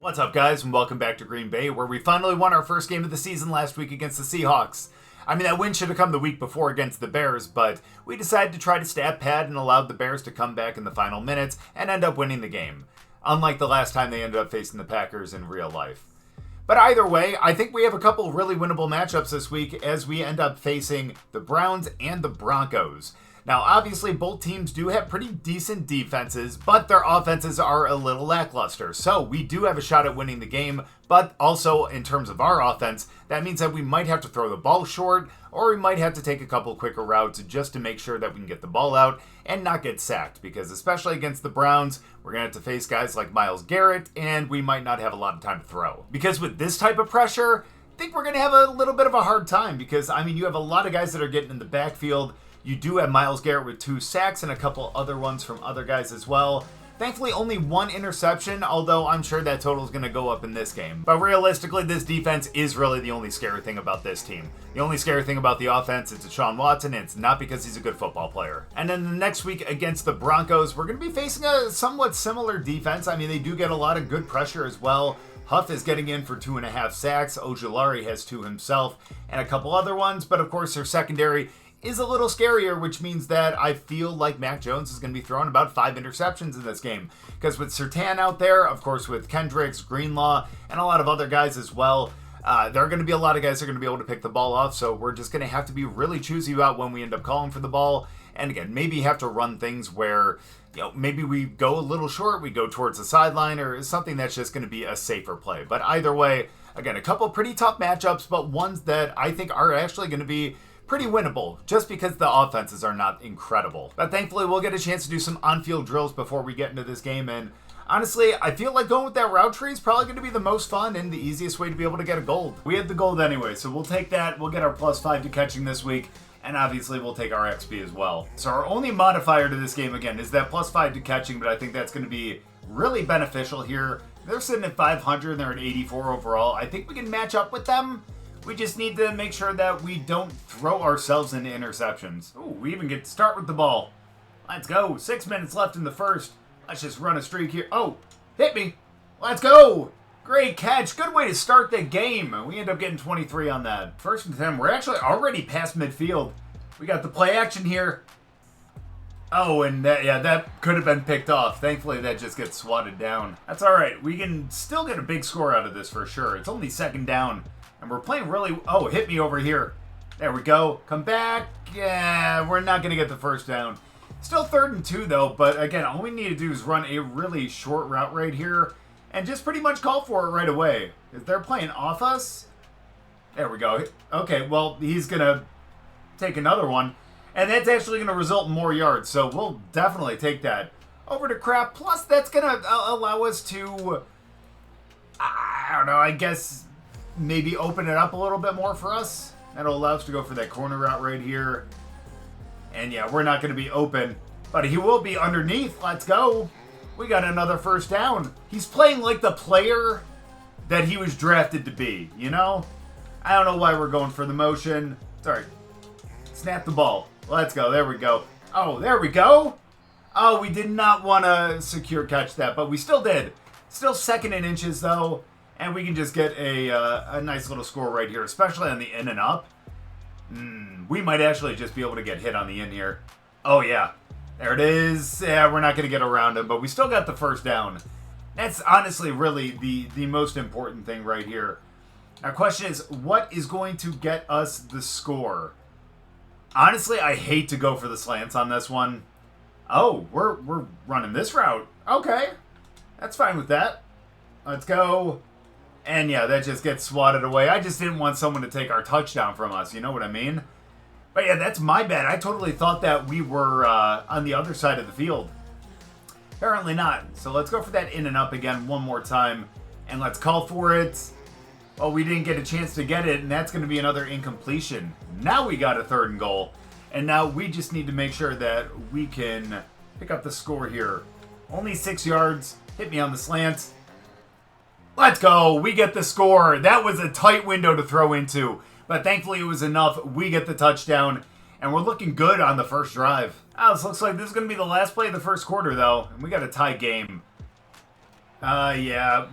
What's up, guys, and welcome back to Green Bay, where we finally won our first game of the season last week against the Seahawks. I mean, that win should have come the week before against the Bears, but we decided to try to stat pad and allowed the Bears to come back in the final minutes and end up winning the game, unlike the last time they ended up facing the Packers in real life. But either way, I think we have a couple really winnable matchups this week as we end up facing the Browns and the Broncos. Now, obviously, both teams do have pretty decent defenses, but their offenses are a little lackluster. So we do have a shot at winning the game, but also in terms of our offense, that means that we might have to throw the ball short, or we might have to take a couple quicker routes just to make sure that we can get the ball out and not get sacked. Because especially against the Browns, we're going to have to face guys like Myles Garrett, and we might not have a lot of time to throw. Because with this type of pressure, I think we're going to have a little bit of a hard time. Because, I mean, you have a lot of guys that are getting in the backfield. You do have Myles Garrett with 2 sacks and a couple other ones from other guys as well. Thankfully, only 1 interception, although I'm sure that total is going to go up in this game. But realistically, this defense is really the only scary thing about this team. The only scary thing about the offense is Deshaun Watson, and it's not because he's a good football player. And then the next week against the Broncos, we're going to be facing a somewhat similar defense. I mean, they do get a lot of good pressure as well. Huff is getting in for 2.5 sacks. Ojulari has 2 himself and a couple other ones. But of course, their secondary is a little scarier, which means that I feel like Mac Jones is going to be throwing about 5 interceptions in this game. Because with Surtain out there, of course with Kendricks, Greenlaw, and a lot of other guys as well, there are going to be a lot of guys that are going to be able to pick the ball off, so we're just going to have to be really choosy about when we end up calling for the ball. And again, maybe have to run things where, maybe we go a little short, we go towards the sideline, or something that's just going to be a safer play. But either way, again, a couple pretty tough matchups, but ones that I think are actually going to be pretty winnable, just because the offenses are not incredible. But thankfully, we'll get a chance to do some on-field drills before we get into this game, and honestly, I feel like going with that route tree is probably going to be the most fun and the easiest way to be able to get a gold. We had the gold anyway, so we'll take that. We'll get our +5 to catching this week, and obviously we'll take our XP as well. So our only modifier to this game, again, is that +5 to catching, but I think that's going to be really beneficial here. They're sitting at 500, and they're at 84 overall. I think we can match up with them. We just need to make sure that we don't throw ourselves into interceptions. Ooh, we even get to start with the ball. Let's go. 6 minutes left in the first. Let's just run a streak here. Oh, hit me. Let's go. Great catch. Good way to start the game. We end up getting 23 on that. 1st and 10. We're actually already past midfield. We got the play action here. Oh, and that could have been picked off. Thankfully, that just gets swatted down. That's all right. We can still get a big score out of this for sure. It's only 2nd down. And we're playing really... Oh, hit me over here. There we go. Come back. Yeah, we're not going to get the 1st down. Still 3rd and 2, though. But again, all we need to do is run a really short route right here. And just pretty much call for it right away. If they're playing off us... There we go. Okay, well, he's going to take another one. And that's actually going to result in more yards. So we'll definitely take that. Over to crap. Plus, that's going to allow us to... I don't know, I guess... maybe open it up a little bit more for us. That'll allow us to go for that corner route right here. And yeah, we're not going to be open, but he will be underneath. Let's go. We got another 1st down. He's playing like the player that he was drafted to be, you know? I don't know why we're going for the motion. Sorry. Snap the ball. Let's go. There we go. Oh, there we go. Oh, we did not want to secure catch that, but we still did. Still 2nd in inches, though. And we can just get a nice little score right here, especially on the in and up. We might actually just be able to get hit on the in here. Oh, yeah. There it is. Yeah, we're not going to get around him, but we still got the 1st down. That's honestly really the most important thing right here. Our question is, what is going to get us the score? Honestly, I hate to go for the slants on this one. Oh, we're running this route. Okay. That's fine with that. Let's go. And yeah, that just gets swatted away. I just didn't want someone to take our touchdown from us, you know what I mean? But yeah, that's my bad. I totally thought that we were on the other side of the field. Apparently not. So let's go for that in and up again one more time. And let's call for it. Well, we didn't get a chance to get it, and that's going to be another incompletion. Now we got a 3rd and goal. And now we just need to make sure that we can pick up the score here. Only 6 yards. Hit me on the slant. Let's go. We get the score. That was a tight window to throw into, but thankfully it was enough. We get the touchdown, and we're looking good on the 1st drive. Oh, this looks like this is going to be the last play of the 1st quarter, though, and we got a tie game. Yeah,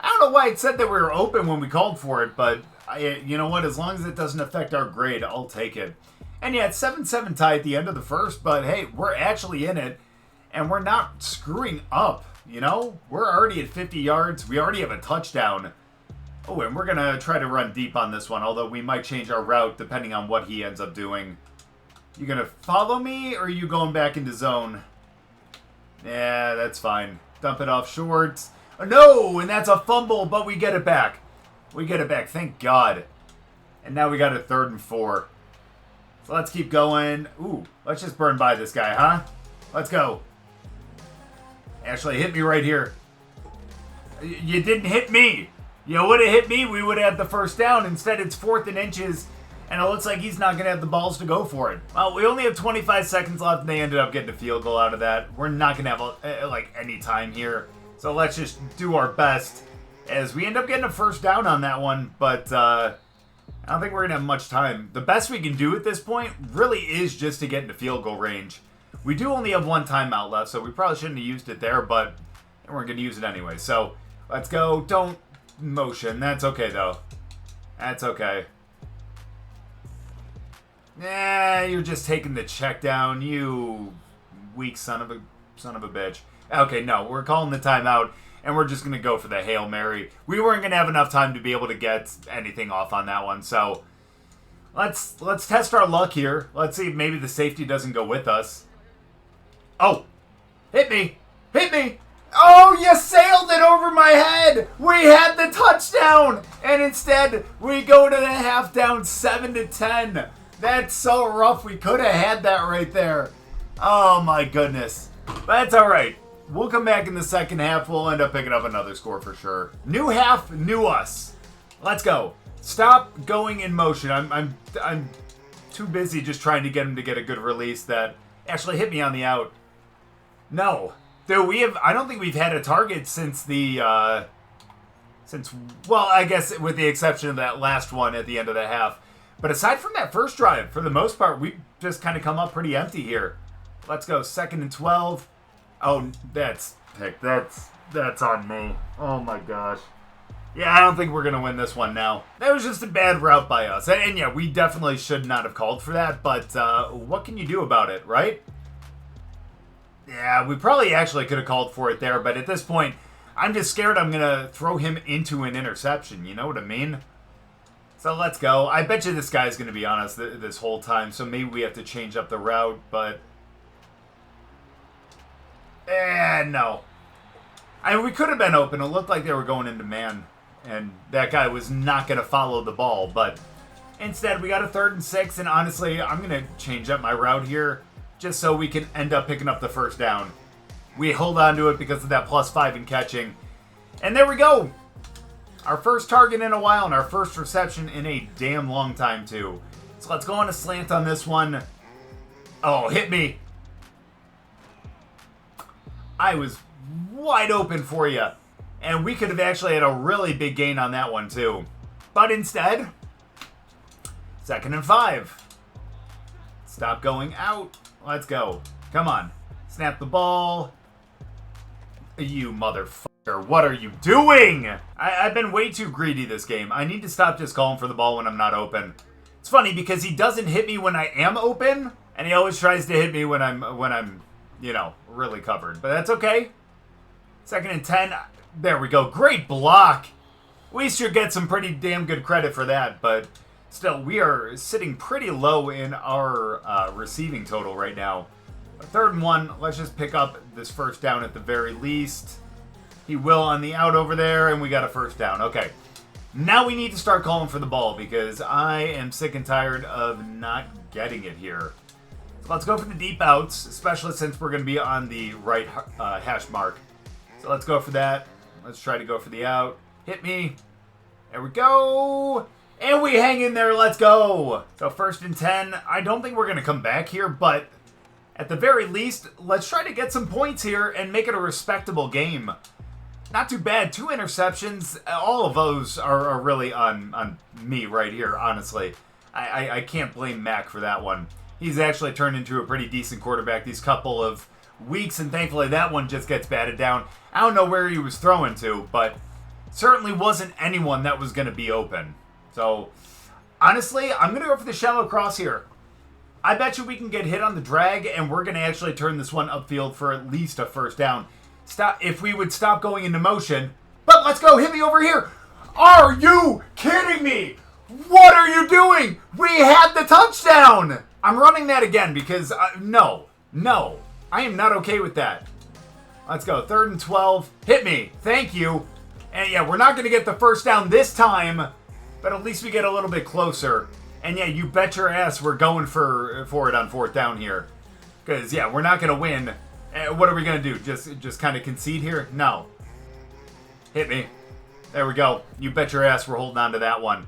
I don't know why it said that we were open when we called for it, but you know what? As long as it doesn't affect our grade, I'll take it. And yeah, it's 7-7 tie at the end of the first, but hey, we're actually in it, and we're not screwing up, you know? We're already at 50 yards. We already have a touchdown. Oh, and we're going to try to run deep on this one, although we might change our route depending on what he ends up doing. You going to follow me, or are you going back into zone? Yeah, that's fine. Dump it off short. Oh, no, and that's a fumble, but we get it back. We get it back, thank God. And now we got a 3rd and 4. So let's keep going. Ooh, let's just burn by this guy, huh? Let's go. Actually, hit me right here. You didn't hit me. You would have hit me, we would have had the first down. Instead, it's 4th and inches, and it looks like he's not going to have the balls to go for it. Well, we only have 25 seconds left, and they ended up getting a field goal out of that. We're not going to have, any time here. So let's just do our best as we end up getting a first down on that one, but I don't think we're going to have much time. The best we can do at this point really is just to get into field goal range. We do only have 1 timeout left, so we probably shouldn't have used it there, but we're going to use it anyway. So let's go. Don't motion. That's okay, though. That's okay. You're just taking the check down, you weak son of a bitch. Okay, no, we're calling the timeout, and we're just going to go for the Hail Mary. We weren't going to have enough time to be able to get anything off on that one, so let's test our luck here. Let's see if maybe the safety doesn't go with us. Oh, hit me. Hit me. Oh, you sailed it over my head. We had the touchdown, and instead we go to the half down 7-10. That's so rough. We could have had that right there. Oh, my goodness. But that's all right. We'll come back in the second half. We'll end up picking up another score for sure. New half, new us. Let's go. Stop going in motion. I'm too busy just trying to get him to get a good release that actually hit me on the out. No. Dude, I don't think we've had a target since well, I guess with the exception of that last one at the end of the half. But aside from that first drive, for the most part, we've just kind of come up pretty empty here. Let's go 2nd and 12. Oh, that's on me. Oh my gosh. Yeah, I don't think we're going to win this one now. That was just a bad route by us. And yeah, we definitely should not have called for that, but what can you do about it, right? Yeah, we probably actually could have called for it there, but at this point, I'm just scared I'm going to throw him into an interception. You know what I mean? So let's go. I bet you this guy's going to be on us this whole time, so maybe we have to change up the route, but no. We could have been open. It looked like they were going into man, and that guy was not going to follow the ball, but instead we got a 3rd and 6, and honestly, I'm going to change up my route here just so we can end up picking up the first down. We hold on to it because of that +5 in catching, and there we go. Our first target in a while and our first reception in a damn long time, too. So let's go on a slant on this one. Oh, hit me. I was wide open for you. And we could have actually had a really big gain on that one, too. But instead, 2nd and 5. Stop going out. Let's go. Come on. Snap the ball. You motherfucker. What are you doing? I've been way too greedy this game. I need to stop just calling for the ball when I'm not open. It's funny because he doesn't hit me when I am open, and he always tries to hit me when I'm, really covered. But that's okay. 2nd and 10. There we go. Great block. We should get some pretty damn good credit for that, but still, we are sitting pretty low in our receiving total right now. 3rd and 1. Let's just pick up this first down at the very least. He will on the out over there, and we got a first down. Okay. Now we need to start calling for the ball because I am sick and tired of not getting it here. So let's go for the deep outs, especially since we're going to be on the right hash mark. So let's go for that. Let's try to go for the out. Hit me. There we go. And we hang in there. Let's go. So 1st and 10. I don't think we're going to come back here, but at the very least, let's try to get some points here and make it a respectable game. Not too bad. 2 interceptions. All of those are really on me right here, honestly. I can't blame Mac for that one. He's actually turned into a pretty decent quarterback these couple of weeks, and thankfully that one just gets batted down. I don't know where he was throwing to, but certainly wasn't anyone that was going to be open. So, honestly, I'm going to go for the shallow cross here. I bet you we can get hit on the drag, and we're going to actually turn this one upfield for at least a first down. If we would stop going into motion. But let's go. Hit me over here. Are you kidding me? What are you doing? We had the touchdown. I'm running that again because, no. I am not okay with that. Let's go. 3rd and 12. Hit me. Thank you. And yeah, we're not going to get the first down this time, but at least we get a little bit closer. And yeah, you bet your ass we're going for it on 4th down here. Because, yeah, we're not going to win. What are we going to do? Just kind of concede here? No. Hit me. There we go. You bet your ass we're holding on to that one.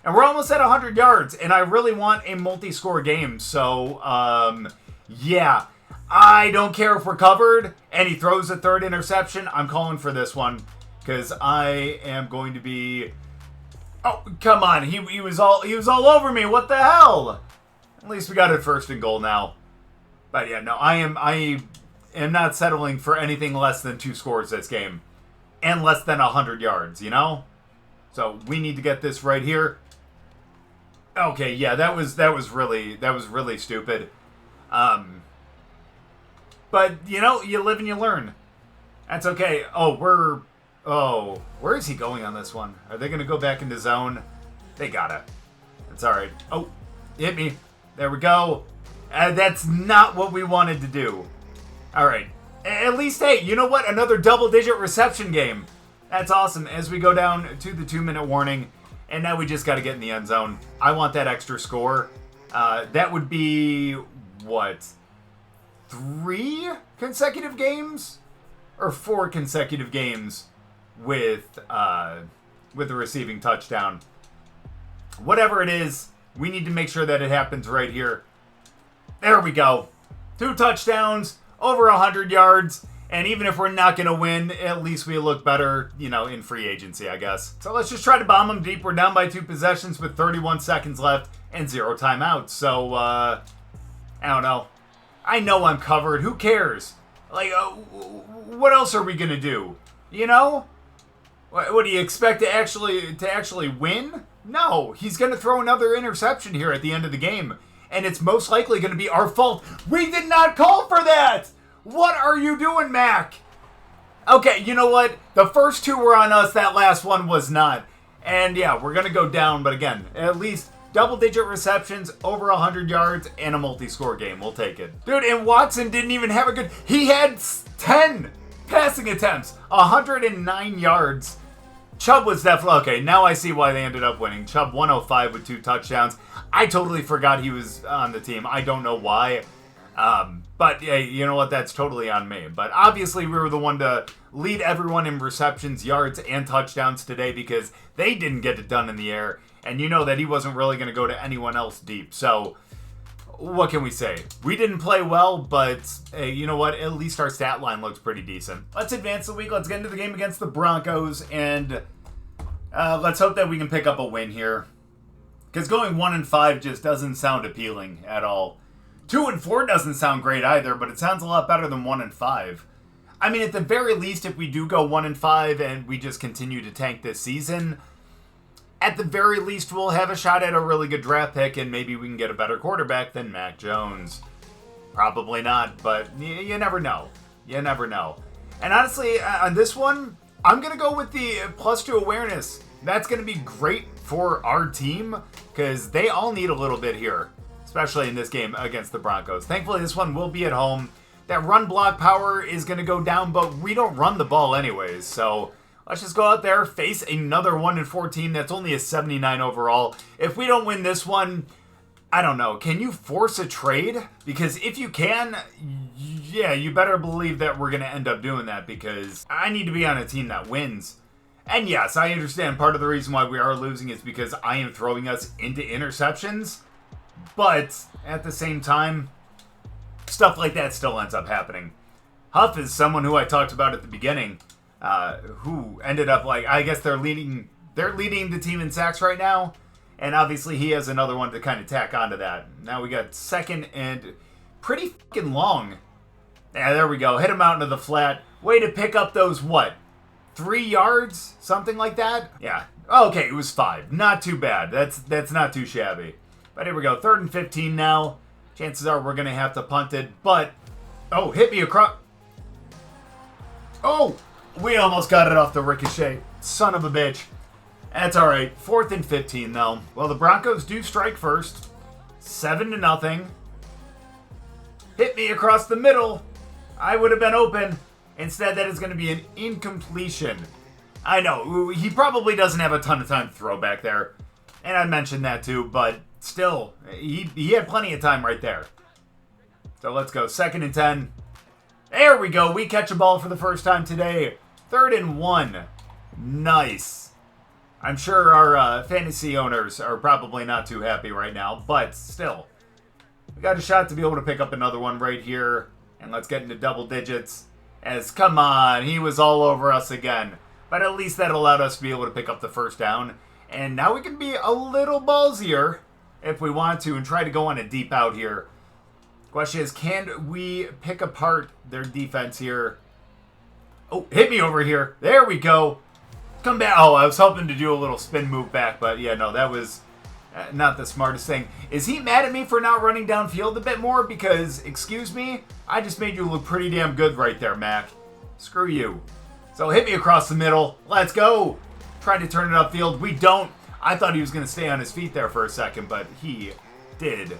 And we're almost at 100 yards, and I really want a multi-score game. So, yeah. I don't care if we're covered, and he throws a 3rd interception. I'm calling for this one, because I am going to be... Oh, come on. He was all over me. What the hell? At least we got it 1st and goal now. But yeah, no, I am not settling for anything less than 2 scores this game. And less than 100 yards, you know? So we need to get this right here. Okay, yeah, that was really stupid. But you know, you live and you learn. That's okay. Where is he going on this one? Are they going to go back into zone? They gotta. That's all right. Oh, hit me. There we go. That's not what we wanted to do. All right. At least, hey, you know what? Another double-digit reception game. That's awesome. As we go down to the 2-minute warning, and now we just got to get in the end zone. I want that extra score. That would be, what, 3 consecutive games? Or 4 consecutive games with a receiving touchdown. Whatever it is, we need to make sure that it happens right here. There we go. 2 touchdowns. Over 100 yards, and even if we're not going to win, at least we look better, you know, in free agency, I guess. So let's just try to bomb them deep. We're down by 2 possessions with 31 seconds left and 0 timeouts. So, I don't know. I know I'm covered. Who cares? Like, what else are we going to do? You know? What do you expect to actually win? No, he's going to throw another interception here at the end of the game. And it's most likely going to be our fault. We did not call for that! What are you doing, Mac? Okay, you know what? The first 2 were on us. That last one was not. And yeah, we're going to go down. But again, at least double-digit receptions, over 100 yards, and a multi-score game. We'll take it. Dude, and Watson didn't even have a good... He had 10 passing attempts, 109 yards. Chubb was definitely... Okay, now I see why they ended up winning. Chubb 105 with 2 touchdowns. I totally forgot he was on the team. I don't know why. But, yeah, you know what? That's totally on me. But obviously we were the one to lead everyone in receptions, yards, and touchdowns today because they didn't get it done in the air. And you know that he wasn't really going to go to anyone else deep. So, what can we say? We didn't play well, but hey, you know what? At least our stat line looks pretty decent. Let's advance the week. Let's get into the game against the Broncos. And let's hope that we can pick up a win here. Because going 1-5 just doesn't sound appealing at all. 2-4 doesn't sound great either, but it sounds a lot better than 1-5. I mean, at the very least, if we do go 1-5 and we just continue to tank this season, at the very least, we'll have a shot at a really good draft pick, and maybe we can get a better quarterback than Mac Jones. Probably not, but you never know. You never know. And honestly, on this one, I'm going to go with the +2 awareness. That's going to be great for our team, because they all need a little bit here, especially in this game against the Broncos. Thankfully, this one will be at home. That run block power is going to go down, but we don't run the ball anyways, so let's just go out there, face another 1-4 team that's only a 79 overall. If we don't win this one, I don't know. Can you force a trade? Because if you can, yeah, you better believe that we're going to end up doing that, because I need to be on a team that wins. And yes, I understand part of the reason why we are losing is because I am throwing us into interceptions. But at the same time, stuff like that still ends up happening. Huff is someone who I talked about at the beginning, who ended up, like, I guess they're leading the team in sacks right now. And obviously he has another one to kind of tack onto that. Now we got 2nd and pretty fucking long. Yeah, there we go. Hit him out into the flat. Way to pick up those, what, 3 yards? Something like that? Yeah. Okay, it was 5. Not too bad. That's not too shabby. But here we go. 3rd and 15 now. Chances are we're going to have to punt it. But, oh, hit me across. Oh, we almost got it off the ricochet. Son of a bitch. That's all right. 4th and 15, though. Well, the Broncos do strike first. 7-0. Hit me across the middle. I would have been open. Instead, that is going to be an incompletion. I know, he probably doesn't have a ton of time to throw back there. And I mentioned that too, but still, he had plenty of time right there. So let's go. 2nd and 10. There we go. We catch a ball for the first time today. 3rd and 1. Nice. I'm sure our fantasy owners are probably not too happy right now, but still. We got a shot to be able to pick up another one right here. And let's get into double digits. As, come on, he was all over us again. But at least that allowed us to be able to pick up the first down. And now we can be a little ballsier if we want to and try to go on a deep out here. Question is, can we pick apart their defense here? Oh, hit me over here. There we go. Come back. Oh, I was hoping to do a little spin move back, but yeah, no, that was not the smartest thing. Is he mad at me for not running downfield a bit more? Because, excuse me, I just made you look pretty damn good right there, Mac. Screw you. So hit me across the middle. Let's go. Trying to turn it upfield. We don't. I thought he was going to stay on his feet there for a second, but he did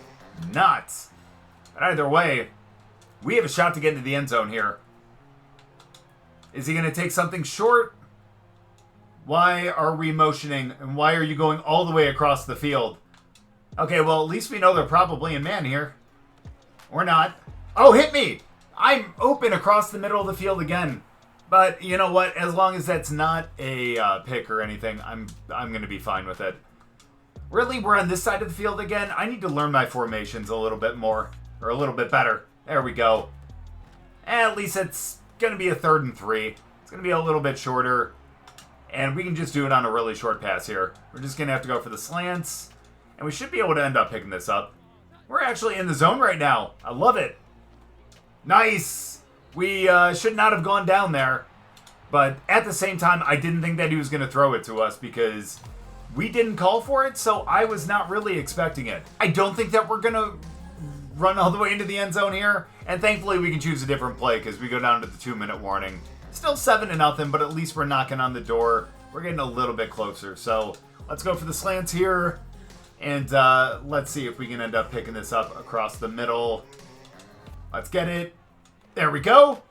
not. But either way, we have a shot to get into the end zone here. Is he going to take something short? Why are we motioning, and why are you going all the way across the field? Okay, well, at least we know they're probably in man here. Or not. Oh, hit me! I'm open across the middle of the field again. But you know what? As long as that's not a pick or anything, I'm going to be fine with it. Really, we're on this side of the field again? I need to learn my formations a little bit more. Or a little bit better. There we go. At least it's going to be a 3rd and 3. It's going to be a little bit shorter. And we can just do it on a really short pass here. We're just going to have to go for the slants. And we should be able to end up picking this up. We're actually in the zone right now. I love it. Nice. We should not have gone down there. But at the same time, I didn't think that he was going to throw it to us because we didn't call for it. So I was not really expecting it. I don't think that we're going to run all the way into the end zone here. And thankfully, we can choose a different play because we go down to the 2-minute warning. Still 7-0, but at least we're knocking on the door. We're getting a little bit closer. So let's go for the slants here. And let's see if we can end up picking this up across the middle. Let's get it. There we go.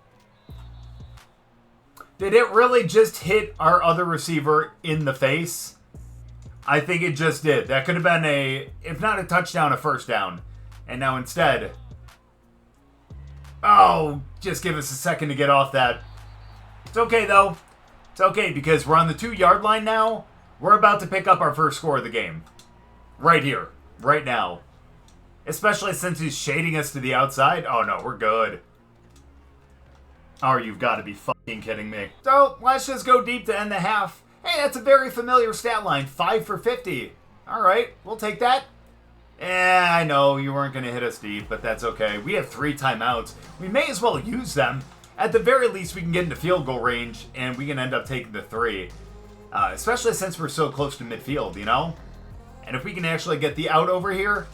Did it really just hit our other receiver in the face? I think it just did. That could have been if not a touchdown, a first down. And now instead... Oh, just give us a second to get off that. It's okay, though. It's okay, because we're on the 2-yard line now. We're about to pick up our first score of the game. Right here. Right now. Especially since he's shading us to the outside. Oh, no, we're good. Oh, you've got to be fucking kidding me. So, let's just go deep to end the half. Hey, that's a very familiar stat line. 5 for 50. All right, we'll take that. I know you weren't going to hit us deep, but that's okay. We have 3 timeouts. We may as well use them. At the very least, we can get into field goal range, and we can end up taking the 3. Especially since we're so close to midfield, you know? And if we can actually get the out over here,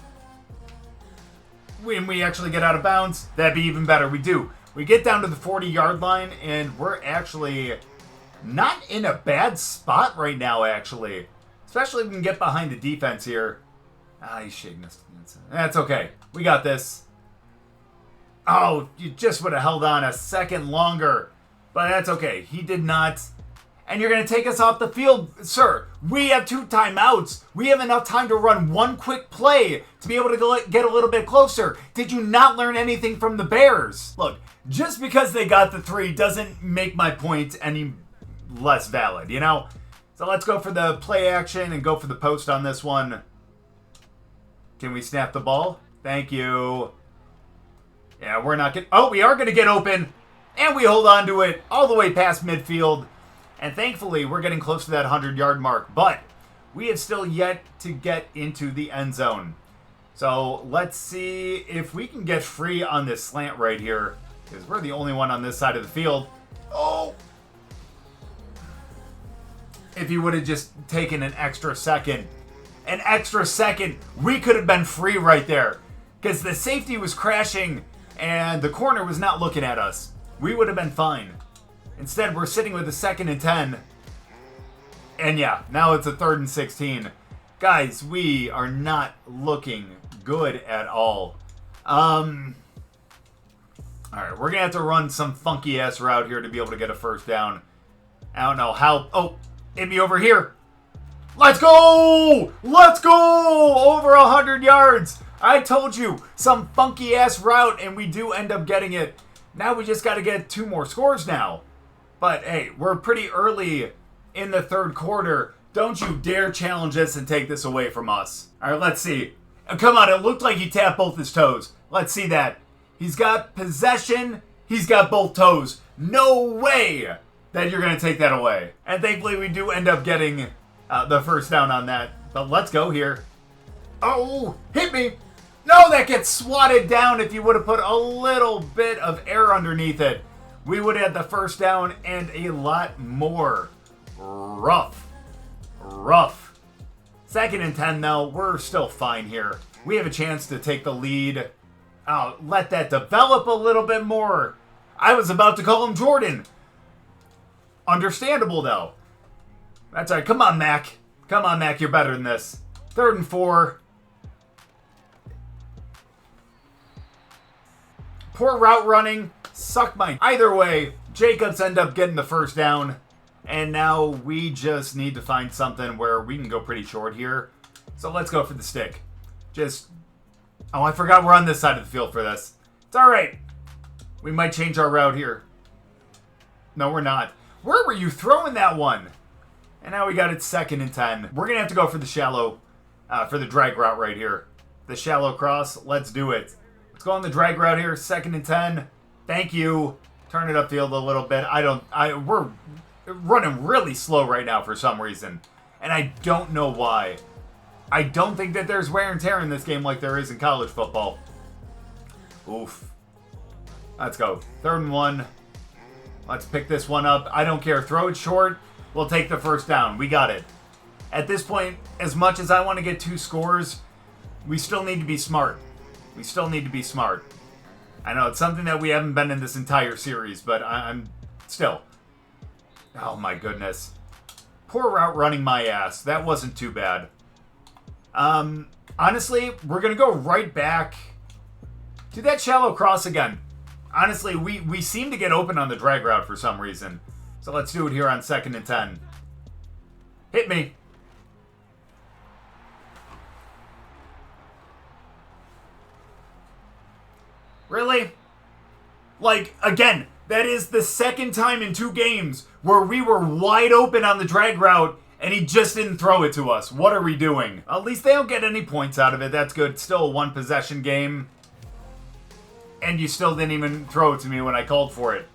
when we actually get out of bounds, that'd be even better. We do. We get down to the 40-yard line, and we're actually not in a bad spot right now, actually. Especially if we can get behind the defense here. He's shaking us. That's okay. We got this. Oh, you just would have held on a second longer. But that's okay. He did not. And you're going to take us off the field. Sir, we have 2 timeouts. We have enough time to run one quick play to be able to get a little bit closer. Did you not learn anything from the Bears? Look, just because they got the 3 doesn't make my point any less valid, you know? So let's go for the play action and go for the post on this one. Can we snap the ball? Thank you. Yeah, we're not getting... Oh, we are going to get open. And we hold on to it all the way past midfield. And thankfully, we're getting close to that 100-yard mark. But we have still yet to get into the end zone. So let's see if we can get free on this slant right here. because we're the only one on this side of the field. Oh! If he would have just taken an extra second, we could have been free right there. Because the safety was crashing and the corner was not looking at us. We would have been fine. Instead, we're sitting with a 2nd and 10. And yeah, now it's a 3rd and 16. Guys, we are not looking good at all. Alright, we're going to have to run some funky-ass route here to be able to get a first down. I don't know how... Oh, hit me over here. Let's go! Let's go! Over 100 yards. I told you, some funky-ass route, and we do end up getting it. Now we just got to get 2 more scores now. But, hey, we're pretty early in the 3rd quarter. Don't you dare challenge us and take this away from us. All right, let's see. Come on, it looked like he tapped both his toes. Let's see that. He's got possession. He's got both toes. No way that you're going to take that away. And thankfully, we do end up getting the first down on that. But let's go here. Oh, hit me. No, that gets swatted down. If you would have put a little bit of air underneath it, we would have had the first down and a lot more. Rough. 2nd and 10, though. We're still fine here. We have a chance to take the lead. Oh, let that develop a little bit more. I was about to call him Jordan. Understandable, though. That's all right. Come on, Mac. Come on, Mac. You're better than this. 3rd and 4. Poor route running. Suck my... Either way, Jacobs end up getting the first down. And now we just need to find something where we can go pretty short here. So let's go for the stick. Just... Oh, I forgot we're on this side of the field for this. It's all right. We might change our route here. No, we're not. Where were you throwing that one? And now we got it 2nd and 10. We're going to have to go for the shallow, for the drag route right here. The shallow cross. Let's do it. Let's go on the drag route here. 2nd and 10. Thank you. Turn it upfield a little bit. We're running really slow right now for some reason. And I don't know why. I don't think that there's wear and tear in this game like there is in college football. Oof. Let's go. 3rd and 1. Let's pick this one up. I don't care. Throw it short. We'll take the first down. We got it. At this point, as much as I want to get 2 scores, we still need to be smart. We still need to be smart. I know it's something that we haven't been in this entire series, but I'm still. Oh my goodness. Poor route running my ass. That wasn't too bad. Honestly, we're going to go right back to that shallow cross again. Honestly, we seem to get open on the drag route for some reason. So let's do it here on 2nd and 10. Hit me. Really? Like, again, that is the 2nd time in 2 games where we were wide open on the drag route and he just didn't throw it to us. What are we doing? At least they don't get any points out of it. That's good. Still a 1-possession game. And you still didn't even throw it to me when I called for it.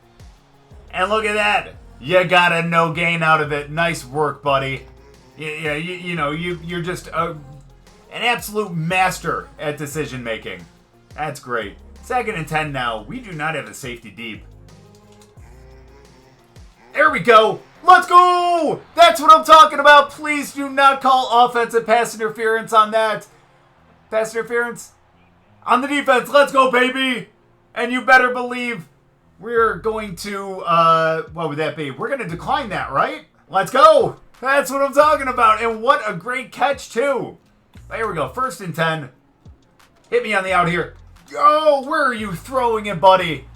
And look at that. You got a no gain out of it. Nice work, buddy. Yeah, you're just an absolute master at decision making. That's great. 2nd and 10 now. We do not have a safety deep. There we go. Let's go! That's what I'm talking about. Please do not call offensive pass interference on that. Pass interference? On the defense. Let's go, baby! And you better believe we're going to, what would that be? We're going to decline that, right? Let's go! That's what I'm talking about. And what a great catch, too. There we go. 1st and 10. Hit me on the out here. Oh, where are you throwing it, buddy?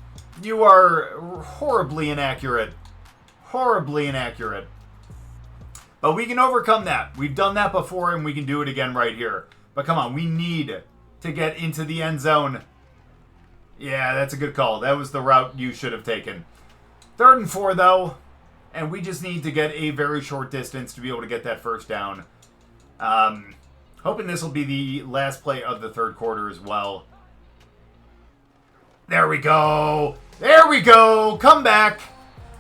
You are horribly inaccurate. Horribly inaccurate. But we can overcome that. We've done that before, and we can do it again right here. But come on, we need to get into the end zone. Yeah, that's a good call. That was the route you should have taken. 3rd and 4, though. And we just need to get a very short distance to be able to get that first down. Hoping this will be the last play of the 3rd quarter as well. There we go. There we go. Come back.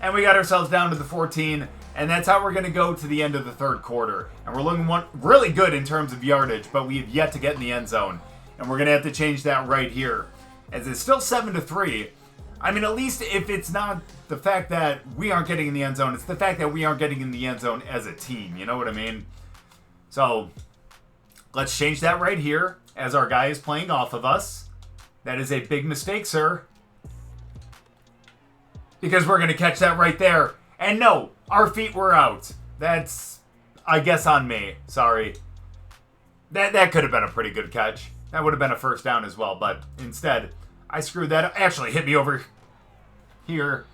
And we got ourselves down to the 14. And that's how we're going to go to the end of the 3rd quarter. And we're looking really good in terms of yardage, but we have yet to get in the end zone. And we're going to have to change that right here. As it's still 7-3. I mean, at least if it's not the fact that we aren't getting in the end zone, it's the fact that we aren't getting in the end zone as a team. You know what I mean? So, let's change that right here as our guy is playing off of us. That is a big mistake, sir. Because we're going to catch that right there. And no, our feet were out. That's, I guess, on me. Sorry. That could have been a pretty good catch. That would have been a first down as well. But instead, I screwed that up. Actually, hit me over here.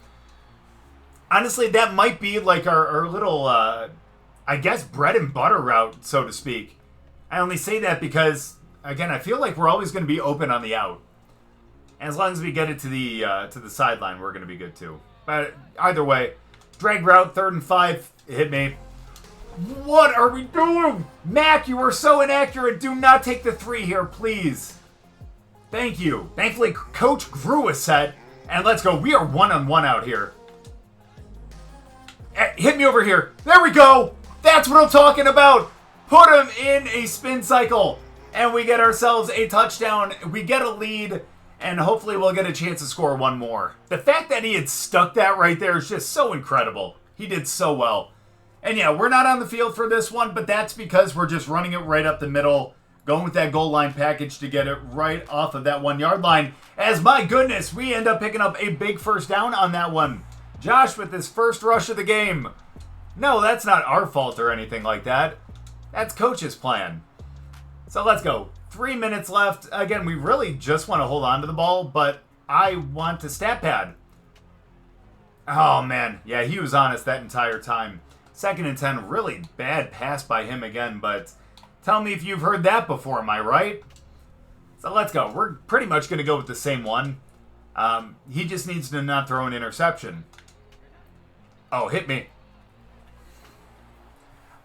Honestly, that might be like our little, I guess, bread and butter route, so to speak. I only say that because, again, I feel like we're always going to be open on the out. And as long as we get it to the sideline, we're going to be good too. But either way, drag route, 3rd and 5, hit me. What are we doing? Mac, you are so inaccurate. Do not take the 3 here, please. Thank you. Thankfully, Coach grew a set. And let's go. We are 1-on-1 out here. Hit me over here. There we go. That's what I'm talking about. Put him in a spin cycle. And we get ourselves a touchdown. We get a lead. And hopefully we'll get a chance to score one more. The fact that he had stuck that right there is just so incredible. He did so well. And yeah, we're not on the field for this one, but that's because we're just running it right up the middle, going with that goal line package to get it right off of that 1 yard line. As my goodness, we end up picking up a big first down on that one. Josh with his first rush of the game. No, that's not our fault or anything like that. That's Coach's plan. So let's go. 3 minutes left. Again, we really just want to hold on to the ball, but I want to stat pad. Oh, man. Yeah, he was on us that entire time. 2nd and 10, really bad pass by him again, but tell me if you've heard that before, am I right? So let's go. We're pretty much going to go with the same one. He just needs to not throw an interception. Oh, hit me.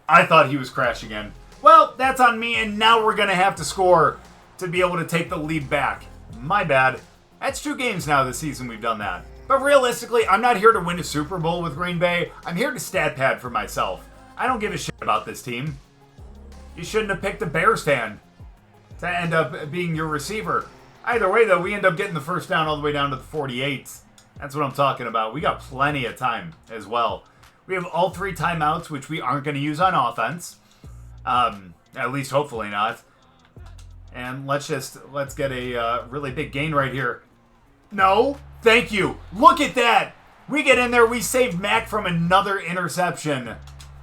I thought he was crashing in. Well, that's on me, and now we're going to have to score to be able to take the lead back. My bad. That's 2 games now this season we've done that. But realistically, I'm not here to win a Super Bowl with Green Bay. I'm here to stat pad for myself. I don't give a shit about this team. You shouldn't have picked the Bears fan to end up being your receiver. Either way, though, we end up getting the first down all the way down to the 48. That's what I'm talking about. We got plenty of time as well. We have all 3 timeouts, which we aren't going to use on offense. At least hopefully not. And let's get a really big gain right here. No, thank you. Look at that. We get in there. We saved Mac from another interception.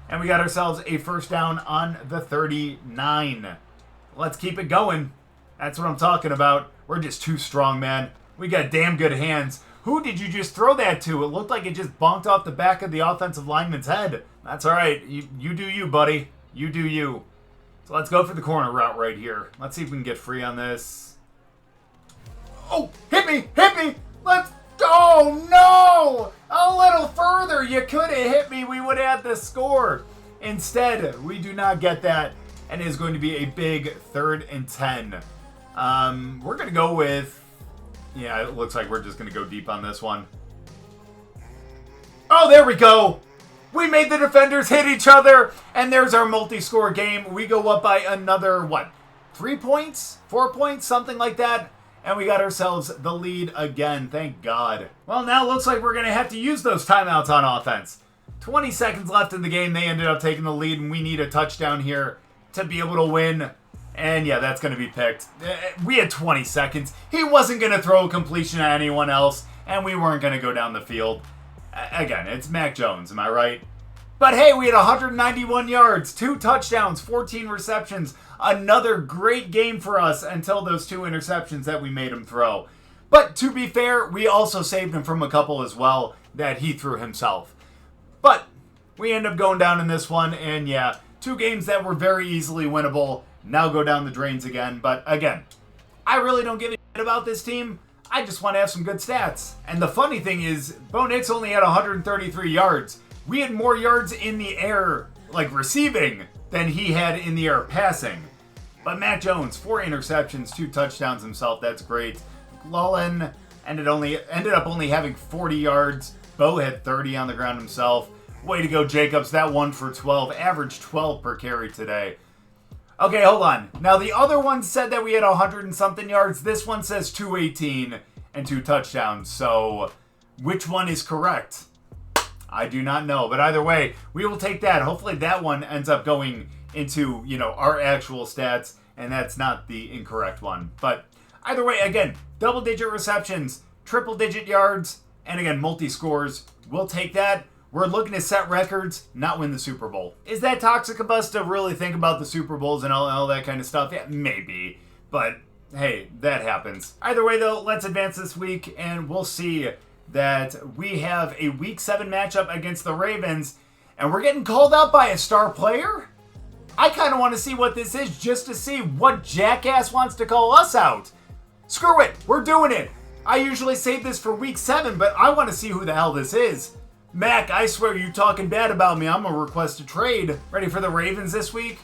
And we got ourselves a first down on the 39. Let's keep it going. That's what I'm talking about. We're just too strong, man. We got damn good hands. Who did you just throw that to? It looked like it just bonked off the back of the offensive lineman's head. That's all right. You do you, buddy. You do you. So let's go for the corner route right here. Let's see if we can get free on this. Oh, hit me! Hit me! Let's... Oh, no! A little further. You could have hit me. We would have had the score. Instead, we do not get that. And it is going to be a big 3rd and 10. We're going to go with... Yeah, it looks like we're just going to go deep on this one. Oh, there we go! We made the defenders hit each other, and there's our multi-score game. We go up by another, 3 points? 4 points? Something like that. And we got ourselves the lead again, thank God. Well, now it looks like we're going to have to use those timeouts on offense. 20 seconds left in the game. They ended up taking the lead, and we need a touchdown here to be able to win. And yeah, that's going to be picked. We had 20 seconds. He wasn't going to throw a completion at anyone else, and we weren't going to go down the field. Again, it's Mac Jones, am I right? But hey, we had 191 yards, 2 touchdowns, 14 receptions. Another great game for us until those 2 interceptions that we made him throw. But to be fair, we also saved him from a couple as well that he threw himself. But we end up going down in this one, and yeah, 2 games that were very easily winnable now go down the drains again. But again, I really don't give a shit about this team. I just want to have some good stats. And the funny thing is, Bo Nix only had 133 yards. We had more yards in the air, like receiving, than he had in the air passing. But Matt Jones, 4 interceptions, 2 touchdowns himself. That's great. Mullen ended up only having 40 yards. Bo had 30 on the ground himself. Way to go, Jacobs. That 1 for 12. Averaged 12 per carry today. Okay, hold on. Now, the other one said that we had 100 and something yards. This one says 218. and 2 touchdowns. So which one is correct? I do not know. But either way, we will take that. Hopefully that one ends up going into, our actual stats, and that's not the incorrect one. But either way, again, double-digit receptions, triple-digit yards, and again, multi-scores. We'll take that. We're looking to set records, not win the Super Bowl. Is that toxic of us to really think about the Super Bowls and all that kind of stuff? Yeah, maybe. But hey, that happens. Either way, though, let's advance this week, and we'll see that we have a Week 7 matchup against the Ravens, and we're getting called out by a star player? I kind of want to see what this is just to see what jackass wants to call us out. Screw it, we're doing it. I usually save this for Week 7, but I want to see who the hell this is. Mac, I swear you talking bad about me. I'm going to request a trade. Ready for the Ravens this week?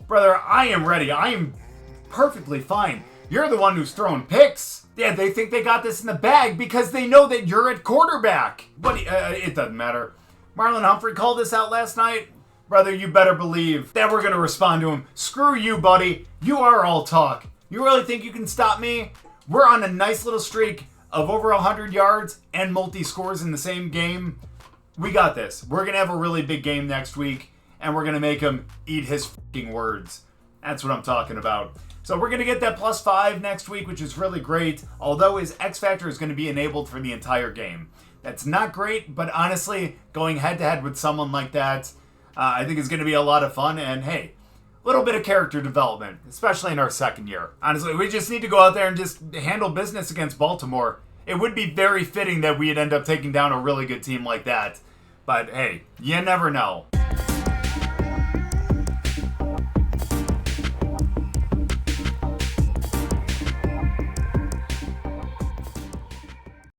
Brother, I am ready. I am perfectly fine. You're the one who's throwing picks. Yeah, they think they got this in the bag because they know that you're at quarterback. But it doesn't matter. Marlon Humphrey called this out last night. Brother, you better believe that we're going to respond to him. Screw you, buddy. You are all talk. You really think you can stop me? We're on a nice little streak of over 100 yards and multi-scores in the same game. We got this. We're going to have a really big game next week, and we're going to make him eat his fucking words. That's what I'm talking about. So we're going to get that +5 next week, which is really great, although his X Factor is going to be enabled for the entire game. That's not great, but honestly, going head-to-head with someone like that, I think is going to be a lot of fun, and hey, a little bit of character development, especially in our second year. Honestly, we just need to go out there and just handle business against Baltimore. It would be very fitting that we'd end up taking down a really good team like that. But hey, you never know.